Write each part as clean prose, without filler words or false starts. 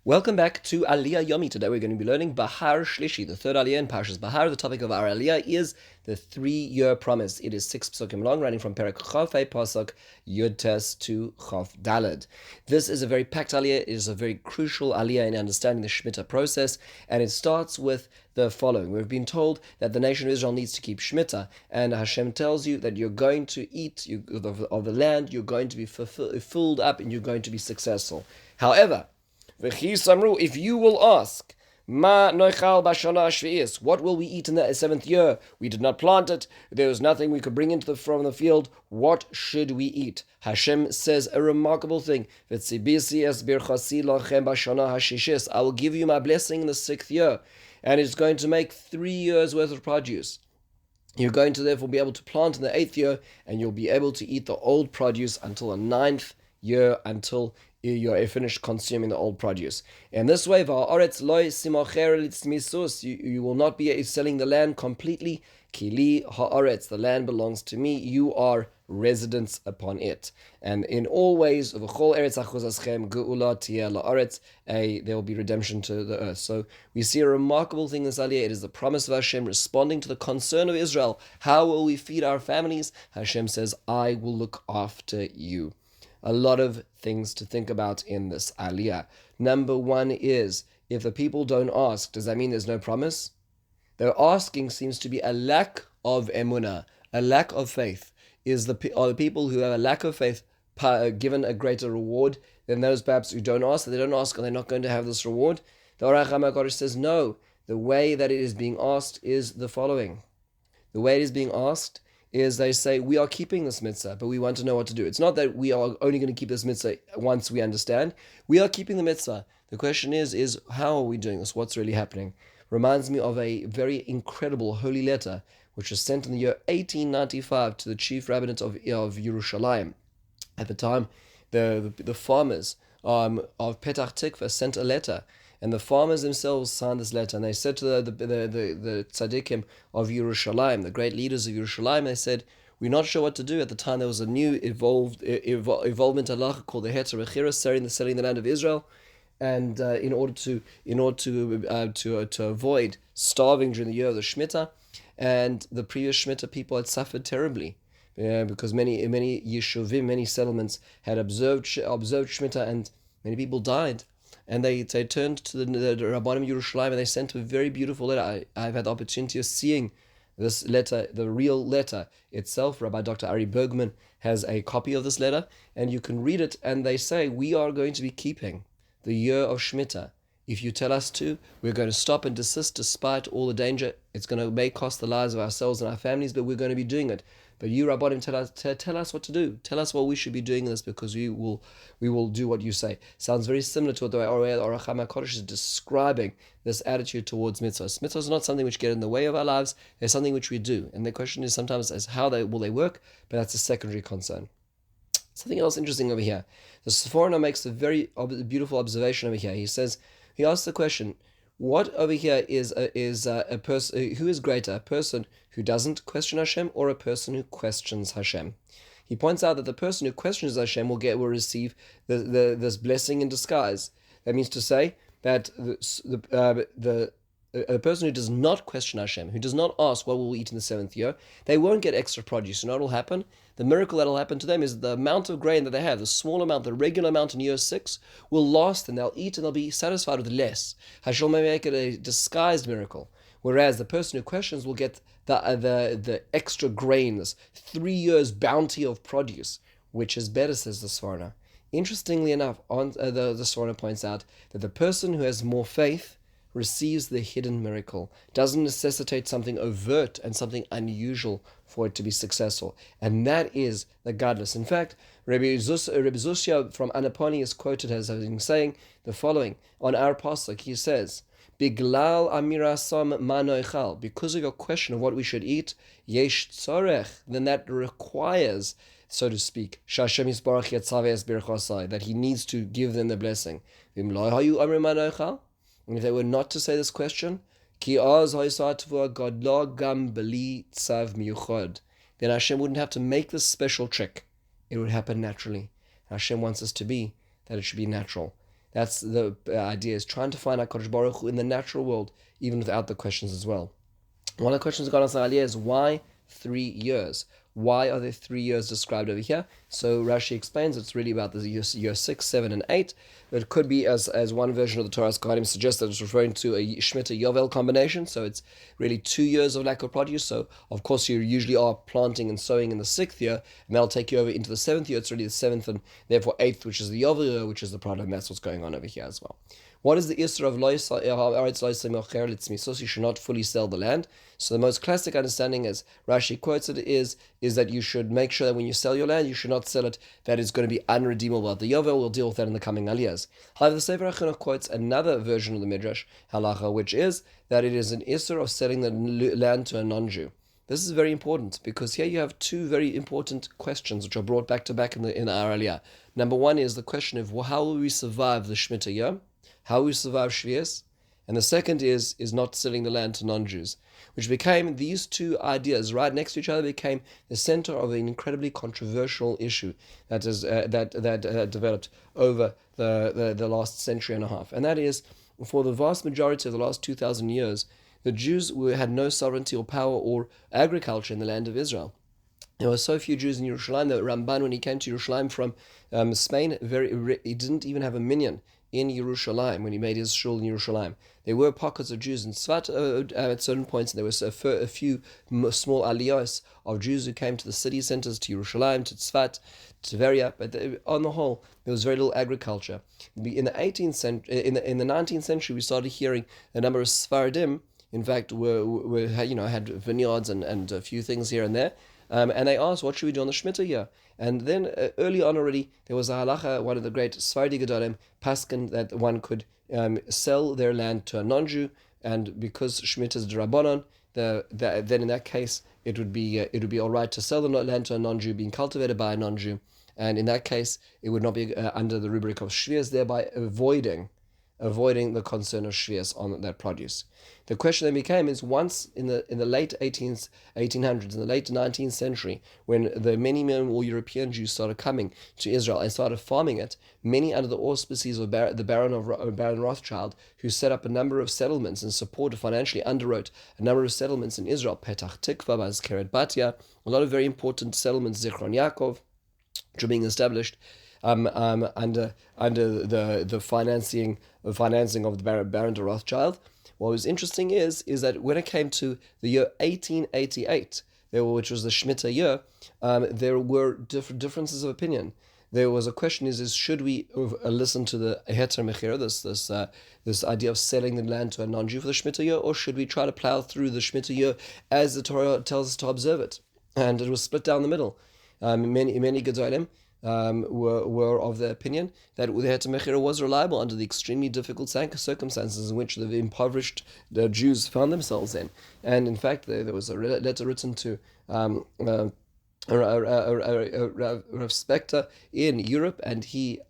Welcome back to Aliyah Yomi. Today we're going to be learning Behar Shlishi, the third Aliyah in Parshas Behar. The topic of our Aliyah is the 3-year promise. It is 6 psukim long, running from Perek Chaf Pasuk Yud Tes to Chaf Daled. This is a very packed Aliyah. It is a very crucial Aliyah in understanding the Shemitah process, and it starts with the following. We've been told that the nation of Israel needs to keep Shemitah, and Hashem tells you that you're going to eat of the land, you're going to be filled up, and you're going to be successful. However, if you will ask, what will we eat in the 7th year? We did not plant it. There was nothing we could bring from the field. What should we eat? Hashem says a remarkable thing. I will give you my blessing in the 6th year, and it's going to make 3 years worth of produce. You're going to therefore be able to plant in the 8th year, and you'll be able to eat the old produce until the 9th year, until you're finished consuming the old produce. And this way, you will not be selling the land completely. Kili haaretz, the land belongs to me. You are residents upon it. And in all ways, there will be redemption to the earth. So we see a remarkable thing in this aliyah. It is the promise of Hashem responding to the concern of Israel. How will we feed our families? Hashem says, I will look after you. A lot of things to think about in this aliyah. Number one is, if the people don't ask, does that mean there's no promise? Their asking seems to be a lack of emunah, a lack of faith. Are the people who have a lack of faith given a greater reward than those perhaps who don't ask? That they don't ask and they're not going to have this reward? The Orach HaMakodesh says no. The way that it is being asked is the following. The way it is being asked is they say, we are keeping this mitzvah, but we want to know what to do. It's not that we are only going to keep this mitzvah once we understand. We are keeping the mitzvah. The question is how are we doing this? What's really happening? Reminds me of a very incredible holy letter, which was sent in the year 1895 to the chief rabbinate of Yerushalayim. At the time, the farmers of Petach Tikva sent a letter, and the farmers themselves signed this letter, and they said to the tzaddikim of Yerushalayim, the great leaders of Yerushalayim, they said, we're not sure what to do. At the time, there was a new evolvement halacha called the Heter Bechira, selling the land of Israel, and in order to avoid starving during the year of the Shemitah, and the previous Shemitah people had suffered terribly. Because many yeshuvim, many settlements had observed Shemitah, and many people died. And they turned to the Rabbanim Yerushalayim, and they sent a very beautiful letter. I've had the opportunity of seeing this letter, the real letter itself. Rabbi Dr. Ari Bergman has a copy of this letter, and you can read it, and they say, we are going to be keeping the year of Shemitah. If you tell us to, we're going to stop and desist despite all the danger. It's going to may cost the lives of ourselves and our families, but we're going to be doing it. But you, Rabbanim, tell us what to do. Tell us what we should be doing in this, because we will do what you say. Sounds very similar to what the Orach HaMakodesh is describing this attitude towards mitzvahs. Mitzvahs is not something which get in the way of our lives. They're something which we do. And the question is sometimes as how will they work, but that's a secondary concern. Something else interesting over here. The Sforno makes a very beautiful observation over here. He asks the question, what over here is a person who is greater, a person who doesn't question Hashem or a person who questions Hashem? He points out that the person who questions Hashem will receive this blessing in disguise. That means to say that a person who does not question Hashem, who does not ask what will we eat in the 7th year, they won't get extra produce. You know what will happen? The miracle that will happen to them is the amount of grain that they have, the small amount, the regular amount in year 6, will last, and they'll eat and they'll be satisfied with less. Hashem may make it a disguised miracle. Whereas the person who questions will get the extra grain, this 3 years bounty of produce, which is better, says the Sforno. Interestingly enough, the Sforno points out that the person who has more faith receives the hidden miracle, doesn't necessitate something overt and something unusual for it to be successful. And that is the godless. In fact, Rabbi Zushya from Anaponi is quoted as having saying the following on our pasuk. He says, Biglal amirasam manoichal, because of your question of what we should eat, yesh tzorech, then that requires, so to speak, Shashem Yisbarach Yetzaves Birchosai, that he needs to give them the blessing. And if they were not to say this question, then Hashem wouldn't have to make this special trick. It would happen naturally. Hashem wants us to be that it should be natural. That's the idea, is trying to find HaKadosh Baruch Hu in the natural world, even without the questions as well. One of the questions God asked Aliyah is, why 3 years? Why are there 3 years described over here? So Rashi explains it's really about the year 6, 7, and 8. But it could be, as one version of the Torah's Kohanim suggests, that it's referring to a Shemitah Yovel combination. So it's really 2 years of lack of produce. So of course you usually are planting and sowing in the 6th year, and that'll take you over into the 7th year. It's really the 7th and therefore 8th, which is the Yovel year, which is the product. And that's what's going on over here as well. What is the Isra of Lois? You should not fully sell the land. So the most classic understanding, as Rashi quotes it, is that you should make sure that when you sell your land, you should not sell it that is going to be unredeemable at the Yovel. We'll deal with that in the coming aliyahs. However, the Sefer HaChinuch quotes another version of the Midrash Halacha, which is that it is an Isra of selling the land to a non-Jew. This is very important because here you have two very important questions which are brought back to back in our aliyah. Number one is the question of, well, how will we survive the Shemitah year? How will we survive Shvius? And the second is not selling the land to non-Jews, which became, these two ideas right next to each other became the center of an incredibly controversial issue that developed over the last century and a half. And that is, for the vast majority of the last 2,000 years, the Jews had no sovereignty or power or agriculture in the land of Israel. There were so few Jews in Yerushalayim that Ramban, when he came to Yerushalayim from Spain, he didn't even have a minyan in Yerushalayim when he made his shul in Yerushalayim. There were pockets of Jews in Tzfat at certain points, and there was a few small aliyos of Jews who came to the city centers, to Yerushalayim, to Tzfat, to Tveria, but on the whole, there was very little agriculture. In the 18th century, in the 19th century, we started hearing a number of Sfaradim, in fact, had vineyards and a few things here and there. And they asked, what should we do on the Shemitah year? And then early on already, there was a halacha, one of the great Sfardi Gedolim, paskin, that one could sell their land to a non-Jew, and because Shemitah is d'Rabbanan, then in that case, it would be all right to sell the land to a non-Jew being cultivated by a non-Jew, and in that case, it would not be under the rubric of Shvias, thereby avoiding the concern of Shvias on that produce. The question then became, is once in the late 1800s, in the late 19th century, when the many more European Jews started coming to Israel and started farming it, many under the auspices of the Baron Rothschild, who set up a number of settlements and financially underwrote a number of settlements in Israel, Petach Tikva, Mazkeret Batya, a lot of very important settlements, Zichron Yaakov, which are being established under the financing of the Baron de Rothschild. What was interesting is that when it came to the year 1888, which was the Shemitah year, there were differences of opinion. There was a question: is should we listen to the Heter Mechira, this idea of selling the land to a non-Jew for the Shemitah year, or should we try to plow through the Shemitah year as the Torah tells us to observe it? And it was split down the middle. Many Gedolim were of the opinion that the Heter Mechira was reliable under the extremely difficult circumstances in which the impoverished Jews found themselves in. And in fact, there was a letter written to Rav Spektor in Europe, and he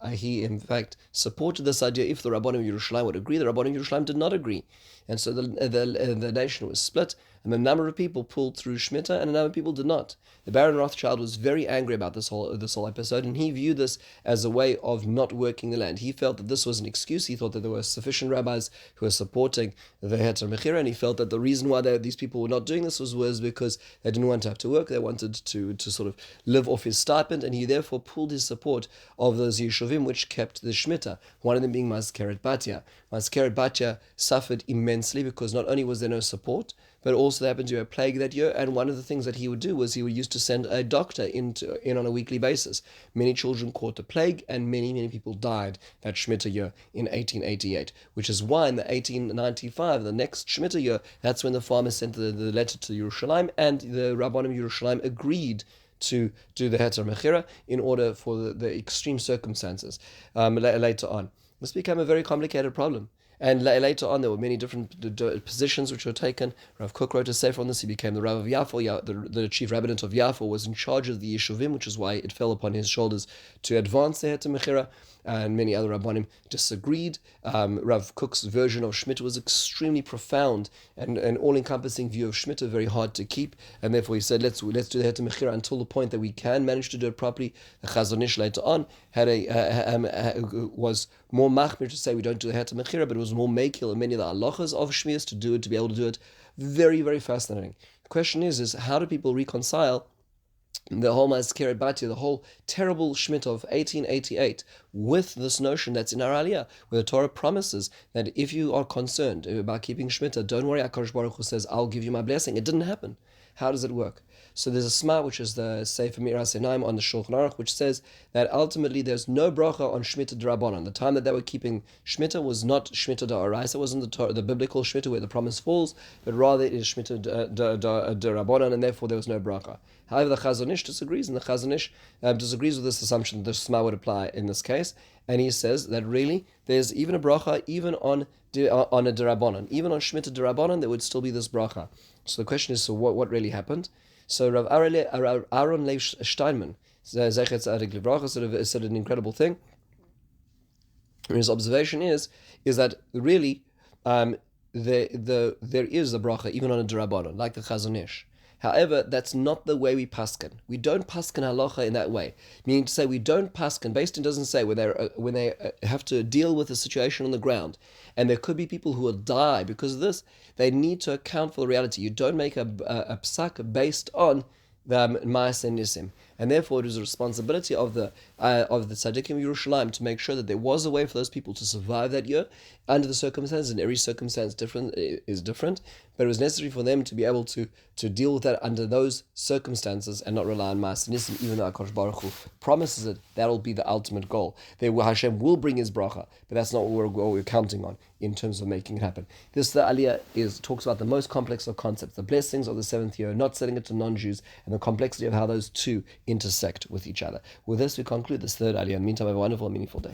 in fact supported this idea. If the Rabbanim of Yerushalayim would agree, the Rabbanim of Yerushalayim did not agree, and so the nation was split. And a number of people pulled through Shemitah, and a number of people did not. The Baron Rothschild was very angry about this whole episode, and he viewed this as a way of not working the land. He felt that this was an excuse. He thought that there were sufficient rabbis who were supporting the Heter Mechira, and he felt that the reason why these people were not doing this was because they didn't want to have to work. They wanted to sort of live off his stipend, and he therefore pulled his support of those Yeshuvim which kept the Shemitah, one of them being Mazkeret Batya. Mazkeret Batya suffered immensely because not only was there no support, but also there happened to be a plague that year, and one of the things that he would do was he would used to send a doctor in on a weekly basis. Many children caught the plague, and many people died that Shemitah year in 1888, which is why in the 1895, the next Shemitah year, that's when the farmers sent the letter to Yerushalayim, and the Rabbanim of Yerushalayim agreed to do the Heter Mechira in order for the extreme circumstances later on. This became a very complicated problem. And later on, there were many different positions which were taken. Rav Kook wrote a sefer on this. He became the Rav of Yafo. The chief rabbinate of Yafo was in charge of the Yeshuvim, which is why it fell upon his shoulders to advance the Heter Mechira. And many other Rabbanim disagreed. Rav Kook's version of Shemitah was extremely profound and an all-encompassing view of Shemitah, very hard to keep. And therefore he said, let's do the Heter Mechira until the point that we can manage to do it properly. The Chazon Ish later on was more machmir to say we don't do the heter mechira, but it was more mekil in many of the halachas of shmiras to do it, to be able to do it. Very, very fascinating. The question is how do people reconcile the whole Mazkeret Batya, the whole terrible Shemitah of 1888, with this notion that's in our Aliyah, where the Torah promises that if you are concerned about keeping Shemitah, don't worry, HaKadosh Baruch Hu says, I'll give you my blessing. It didn't happen. How does it work? So there's a Sma, which is the Sefer Miras Einaim on the Shulchan Aruch, which says that ultimately there's no bracha on Shemitah D'Rabbanan. The time that they were keeping Shemitah was not Shemitah D'Oraisa, wasn't the biblical Shemitah where the promise falls, but rather it is Shemitah D'Rabbanan, and therefore there was no bracha. However, the Chazon Ish disagrees, and the Chazon Ish disagrees with this assumption that the Sma would apply in this case, and he says that really there's even a bracha even on a D'Rabbanan. Even on Shemitah D'Rabbanan there would still be this bracha. So the question is, so what really happened? So Rav Aaron Lev Steinman, Zecher Tzadik Livracha, said an incredible thing. His observation is that really there is a bracha even on a D'Rabbanan, like the Chazon Ish. However, that's not the way we paskin. We don't paskin halacha in that way. Meaning to say, we don't paskin. Beis Din doesn't say when they have to deal with a situation on the ground, and there could be people who will die because of this. They need to account for the reality. You don't make a psak based on the Ma'aseh Nisim, and therefore it is a responsibility of the Tzaddikim Yerushalayim to make sure that there was a way for those people to survive that year under the circumstances, and every circumstance is different, but it was necessary for them to be able to deal with that under those circumstances and not rely on Ma'aseh Nisim, even though HaKadosh Baruch Hu promises it. That'll be the ultimate goal. Hashem will bring His bracha, but that's not what we're counting on in terms of making it happen. The Aliyah talks about the most complex of concepts, the blessings of the seventh year, not selling it to non-Jews, and the complexity of how those two intersect with each other. With this, we conclude this third Aliyah. In the meantime, have a wonderful and meaningful day.